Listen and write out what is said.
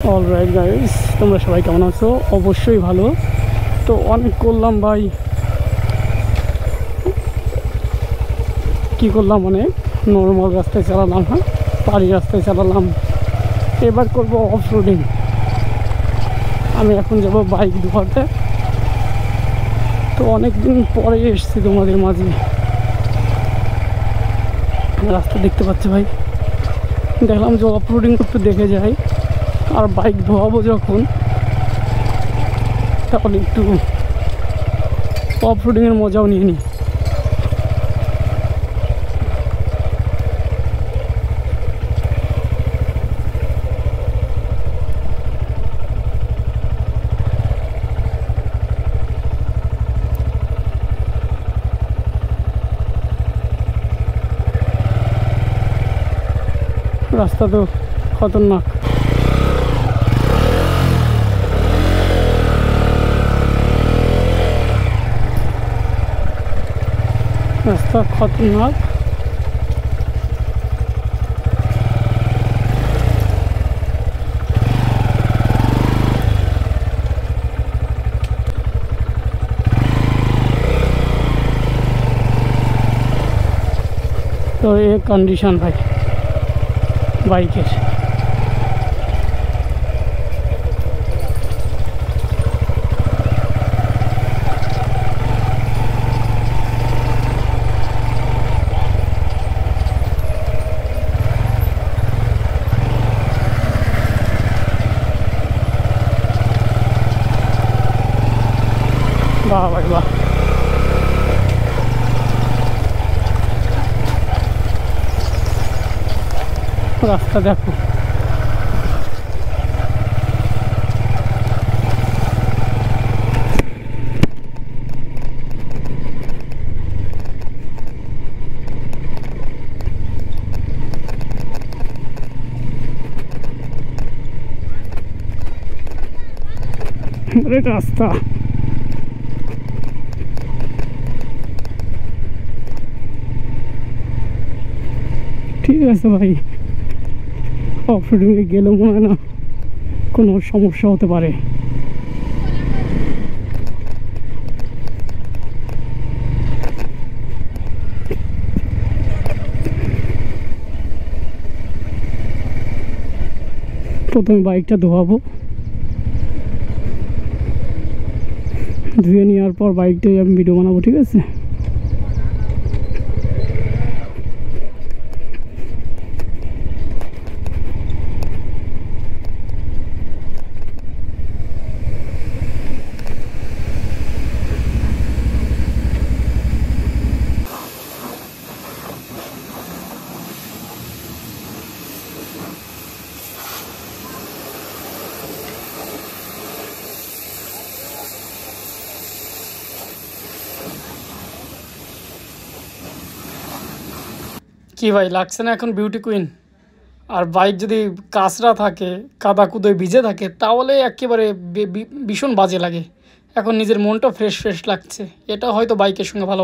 Alright guys, তোমরা সবাই কেমন আছো? অবশ্যই ভালো। তো অনেক করলাম ভাই, কি করলাম, অনেক নর্মাল রাস্তায় চালালাম, হ্যাঁ পাহাড়ি রাস্তায় চালালাম। এবার করব অফ রোডিং। আমি এখন যাব বাইক ধোয়াতে। তো অনেক দিন পরে এসেছি তোমাদের মাঝে। রাস্তা দেখতে পাচ্ছি ভাই, দেখলাম যে অফ রোডিং একটু দেখে যাই। আর বাইক ধোয়াবো যখন, তখন একটু অফ রোডিংয়ের মজাও নিয়ে নিই। রাস্তা তো খতরনাক। রাস্তা খতরনাক। তো ये कंडीशन भाई बाइकेर। वाह भाई वाह, रास्ता देखो। अरे रास्ता ঠিক আছে ভাই, অফ রোডিংয়ে গেলেও মনে হয় না কোনো সমস্যা হতে পারে। প্রথমে বাইকটা ধোয়াবো, ধুয়ে নেওয়ার পর বাইকটাই আমি ভিডিও বানাবো, ঠিক আছে? কি ভাই লাগছে না এখন বিউটি কুইন? আর বাইক যদি কাঁচরা থাকে, কাদা কুদোয় ভিজে থাকে, তাহলে একেবারে ভীষণ বাজে লাগে। এখন নিজের মনটা ফ্রেশ ফ্রেশ লাগছে, এটা হয়তো বাইকের সঙ্গে ভালো।